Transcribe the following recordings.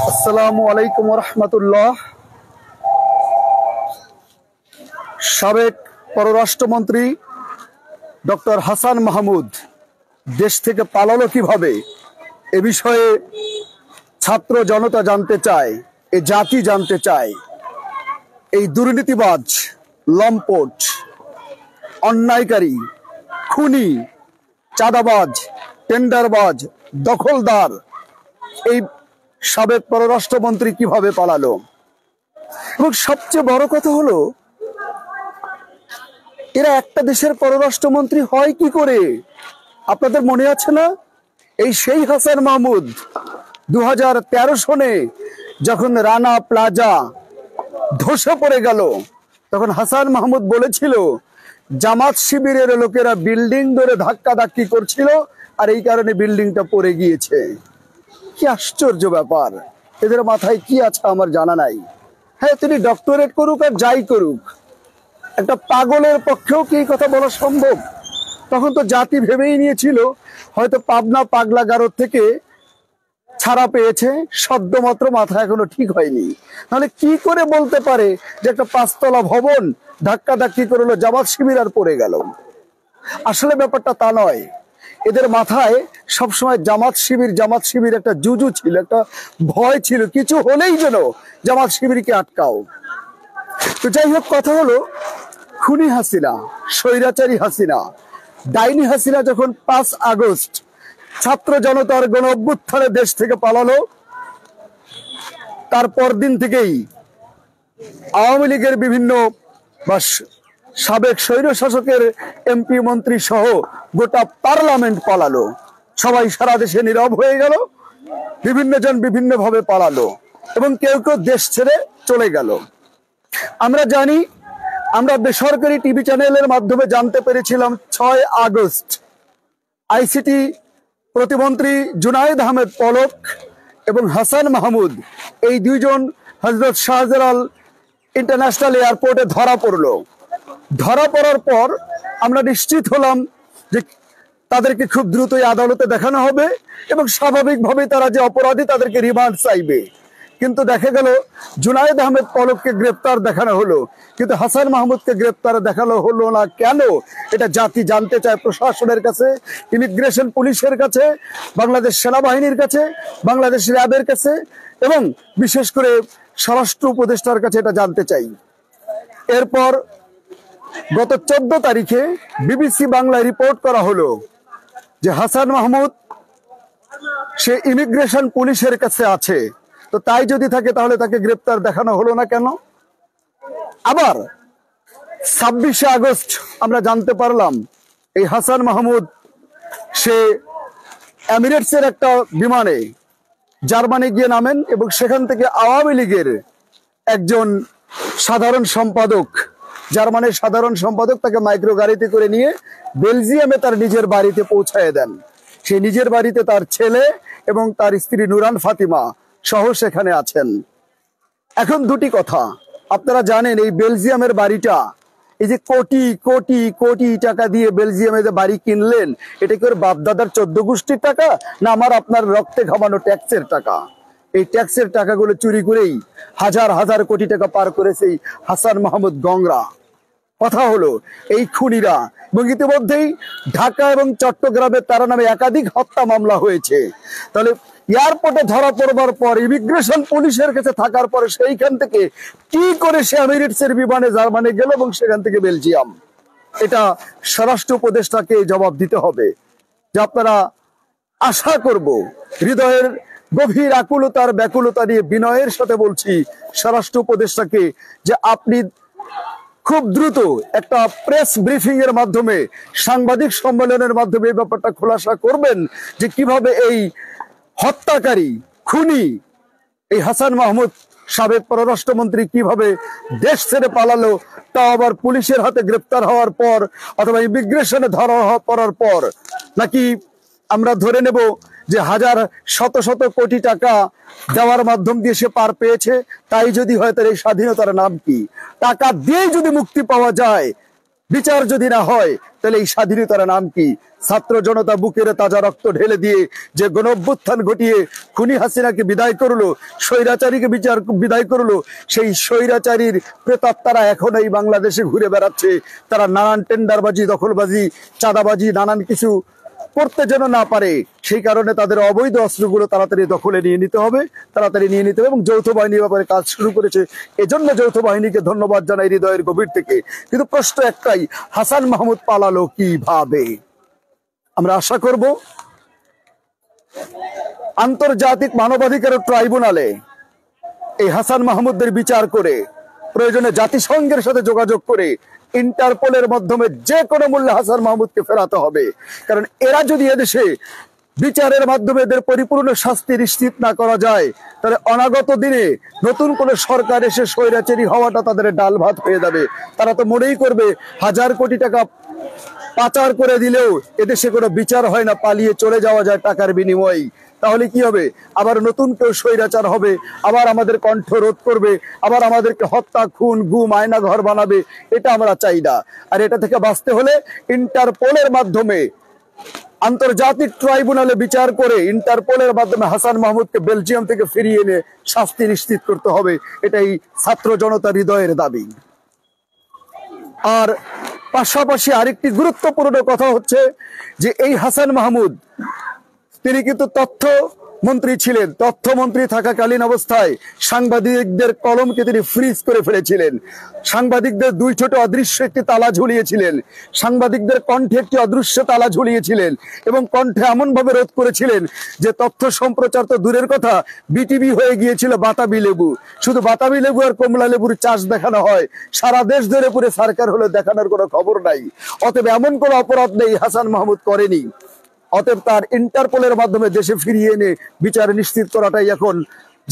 আসসালামু আলাইকুম রহমতুল্লাহ। সাবেক পররাষ্ট্রমন্ত্রী ডক্টর হাসান মাহমুদ দেশ থেকে পালালো কিভাবে, এ বিষয়ে ছাত্র জনতা জানতে চায়, এ জাতি জানতে চায়। এই দুর্নীতিবাজ, লম্পট, অন্যায়কারী, খুনি, চাঁদাবাজ, টেন্ডারবাজ, দখলদার এই সাবেক পররাষ্ট্রমন্ত্রী কিভাবে পালালো। এবং সবচেয়ে বড় কথা হলো, এরা একটা দেশের পররাষ্ট্রমন্ত্রী হয় কি করে? আপনাদের মনে আছে না, এই সেই হাসান মাহমুদ 2013 সনে যখন রানা প্লাজা ধসে পড়ে গেল, তখন হাসান মাহমুদ বলেছিল জামাত শিবিরের লোকেরা বিল্ডিং ধরে ধাক্কা ধাক্কি করছিল আর এই কারণে বিল্ডিংটা পড়ে গিয়েছে। কি আশ্চর্য ব্যাপার, এদের মাথায় কি আছে আমার জানা নাই। হ্যাঁ, তিনি ডক্টরেট করুক আর যাই করুক, একটা পাগলের পক্ষেও কি এই কথা বলা সম্ভব? তখন তো জাতি ভেবেই নিয়েছিল হয়তো পাবনা পাগলাগারদ থেকে ছাড়া পেয়েছে, সদ্যমাত্র মাথা এখনো ঠিক হয়নি। তাহলে কি করে বলতে পারে যে একটা 5 তলা ভবন ধাক্কা ধাক্কি করলো, জামাত শিবির আর পড়ে গেল? আসলে ব্যাপারটা তা নয়। এদের মাথায় সবসময় জামাত শিবির একটা জুজু ছিল, একটা ভয় ছিল, কিছু হলেই যেন জামাত শিবিরকে আটকাও। তো যাই হোক, কথা হলো, খুনি হাসিনা, স্বৈরাচারী হাসিনা, ডাইনি হাসিনা যখন 5 আগস্ট ছাত্র জনতার গণ অভ্যুত্থানে দেশ থেকে পালালো, তারপর দিন থেকেই আওয়ামী লীগের বিভিন্ন বা সাবেক স্বৈর শাসকের এমপি মন্ত্রী সহ গোটা পার্লামেন্ট পালালো। সবাই সারা দেশে নীরব হয়ে গেল, বিভিন্ন জন বিভিন্ন ভাবে পালালো এবং কেউ কেউ দেশ ছেড়ে চলে গেল। আমরা জানি, আমরা বেসরকারি টিভি চ্যানেলের মাধ্যমে জানতে পেরেছিলাম 6 আগস্ট আইসিটি প্রতিমন্ত্রী জুনায়েদ আহমেদ পলক এবং হাসান মাহমুদ, এই দুইজন হযরত শাহজালাল ইন্টারন্যাশনাল এয়ারপোর্টে ধরা পড়লো। ধরা পড়ার পর আমরা নিশ্চিত হলাম যে তাদেরকে খুব দ্রুতই আদালতে দেখানো হবে এবং স্বাভাবিকভাবে তারা যে অপরাধী তাদেরকে রিমান্ড চাইবে। কিন্তু দেখা গেল জুনায়েদ আহমেদ পলককে গ্রেপ্তার দেখানো হলো, কিন্তু হাসান মাহমুদকে গ্রেপ্তার দেখানো হলো না কেন? এটা জাতি জানতে চায় প্রশাসনের কাছে, ইমিগ্রেশন পুলিশের কাছে, বাংলাদেশ সেনাবাহিনীর কাছে, বাংলাদেশ র্যাবের কাছে এবং বিশেষ করে স্বরাষ্ট্র উপদেষ্টার কাছে এটা জানতে চাই। এরপর গত 14 তারিখে বিবিসি বাংলায় রিপোর্ট করা হলো যে হাসান মাহমুদ সে ইমিগ্রেশন পুলিশের কাছে আছে। তো তাই যদি থাকে তাহলে তাকে গ্রেপ্তার দেখানো হলো না কেন? আবার 26 আগস্ট আমরা জানতে পারলাম এই হাসান মাহমুদ সে এমিরেটসের একটা বিমানে জার্মানি গিয়ে নামেন এবং সেখান থেকে আওয়ামী লীগের একজন সাধারণ সম্পাদক, জার্মানির সাধারণ সম্পাদক, তাকে মাইক্রো গাড়িতে করে নিয়ে বেলজিয়ামে তার নিজের বাড়িতে পৌঁছায় দেন। সে নিজের বাড়িতে তার ছেলে এবং তার স্ত্রী নুরান ফাতিমা সহ সেখানে আছেন। এখন দুটি কথা আপনারা জানেন, এই বেলজিয়ামের বাড়িটা, এই যে কোটি কোটি কোটি টাকা দিয়ে বেলজিয়ামে যে বাড়ি কিনলেন, এটা কি ওর বাপদাদার 14 গোষ্ঠীর টাকা না আমার আপনার রক্তে ঘামানো ট্যাক্সের টাকা? এই ট্যাক্সের টাকাগুলো চুরি করেই হাজার হাজার কোটি টাকা পার করেছে হাসান মাহমুদ গংরা। কথা হলো, এই খুনিরা, এবং ইতিমধ্যেই ঢাকা এবং চট্টগ্রামে তার নামে একাধিক হত্যা মামলা হয়েছে। তাহলে এয়ারপোর্টে ধরা পড়বার পর, ইমিগ্রেশন পুলিশের কাছে থাকার পরে সেইখান থেকে কি করে সে এমিরেটসের বিমানে জার্মানি গেল এবং সেখান থেকে বেলজিয়াম? এটা স্বরাষ্ট্র উপদেষ্টাকে জবাব দিতে হবে। যে আপনারা, আশা করব, হৃদয়ের গভীর আকুলতার ব্যাকুলতা নিয়ে বিনয়ের সাথে বলছি স্বরাষ্ট্র উপদেষ্টাকে যে আপনি খুব দ্রুত একটা প্রেস ব্রিফিং এর মাধ্যমে, সাংবাদিক সম্মেলনের মাধ্যমে এই ব্যাপারটা খোলাসা করবেন যে কিভাবে এই হত্যাকারী, খুনি, এই হাসান মাহমুদ সাবেক পররাষ্ট্রমন্ত্রী কিভাবে দেশ ছেড়ে পালালো, তাও আবার পুলিশের হাতে গ্রেপ্তার হওয়ার পর অথবা ইমিগ্রেশনে ধরা পড়ার পর। নাকি আমরা ধরে নেব যে হাজার শত শত কোটি টাকা দেওয়ার মাধ্যম দিয়ে সে পার পেয়েছে? তাই যদি হয় তার এই স্বাধীনতার নাম কি? টাকা দিয়ে যদি মুক্তি পাওয়া যায় বিচার যদি না হয় তাহলে এই স্বাধীনতার নাম কি? ছাত্র জনতা বুকের তাজা রক্ত ঢেলে দিয়ে যে গণঅভ্যুত্থান ঘটিয়ে খুনি হাসিনাকে বিদায় করলো, স্বৈরাচারীকে বিদায় করলো, সেই স্বৈরাচারীর প্রেতাত্মারা এখন এই বাংলাদেশে ঘুরে বেড়াচ্ছে। তারা নানান টেন্ডারবাজি, দখলবাজি, চাঁদাবাজি, নানান কিছু করতে যেন না পারে, সেই কারণে তাদের অবৈধ অস্ত্রগুলো তাড়াতাড়ি দখলে নিয়ে নিতে হবে, এবং যৌথ বাহিনীর ব্যাপারে কাজ শুরু করেছে। এজন্য যৌথ বাহিনীকে ধন্যবাদ জানাই হৃদয়ের গভীর থেকে। কিন্তু প্রশ্ন একটাই, হাসান মাহমুদ পালালো কিভাবে? আমরা আশা করব আন্তর্জাতিক মানবাধিকার ট্রাইব্যুনালে এই হাসান মাহমুদের বিচার করে, প্রয়োজনে জাতিসংঘের সাথে যোগাযোগ করে ইন্টারপোলের মাধ্যমে যে কোনো মূল্যে হাসান মাহমুদকে ফেরাতে হবে। কারণ এরা যদি এদেশে বিচারের মাধ্যমে এদের পরিপূর্ণ শাস্তি নিশ্চিত না করা যায়, তাহলে অনাগত দিনে নতুন কোন সরকার এসে স্বৈরাচারী হওয়াটা তাদের ডাল ভাত হয়ে যাবে। তারা তো মনেই করবে 1000 কোটি টাকা পাচার করে দিলেও এদেশে কোনো বিচার হয় না, পালিয়ে চলে যাওয়া যায় টাকার বিনিময়ে। তাহলে কি হবে? আবার নতুন কেউ স্বৈরাচার হবে, আবার আমাদের কণ্ঠ রোধ করবে, আবার আমাদেরকে হত্যা, খুন, গুম, আয়না ঘর বানাবে। এটা আমরা চাই না। আর এটা থেকে বাঁচতে হলে ইন্টারপোলের মাধ্যমে, আন্তর্জাতিক ট্রাইব্যুনালে বিচার করে ইন্টারপোলের মাধ্যমে হাসান মাহমুদকে বেলজিয়াম থেকে ফিরিয়ে এনে শাস্তি নিশ্চিত করতে হবে। এটাই ছাত্র জনতা হৃদয়ের দাবি। আর পাশাপাশি আরেকটি গুরুত্বপূর্ণ কথা হচ্ছে যে এই হাসান মাহমুদ তিনি কিন্তু তথ্য মন্ত্রী ছিলেন। তথ্যমন্ত্রী থাকাকালীন অবস্থায় সাংবাদিকদের কলমকে তিনি ফ্রিজ করে ফেলেছিলেন। সাংবাদিকদের দুই ছোট অদৃশ্য একটি তালা ঝুলিয়েছিলেন। সাংবাদিকদের কণ্ঠে একটি অদৃশ্য তালা ঝুলিয়েছিলেন এবং কণ্ঠে এমন ভাবে রোধ করেছিলেন যে তথ্য সম্প্রচার তো দূরের কথা, বিটিভি হয়ে গিয়েছিল বাতাবি লেবু। শুধু বাতাবি লেবু আর কমলা লেবুর চাষ দেখানো হয়, সারা দেশ ধরে পুরো সরকার হলে দেখানোর কোনো খবর নাই। অতএব এমন কোনো অপরাধ নেই হাসান মাহমুদ করেনি। অতএব তার ইন্টারপোলের মাধ্যমে দেশে ফিরিয়ে এনে বিচার নিশ্চিত করাটাই এখন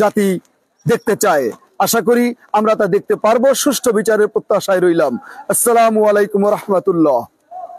জাতি দেখতে চায়। আশা করি আমরা তা দেখতে পারবো। সুষ্ঠু বিচারের প্রত্যাশায় রইলাম। আসসালামু আলাইকুম ওয়া রাহমাতুল্লাহ।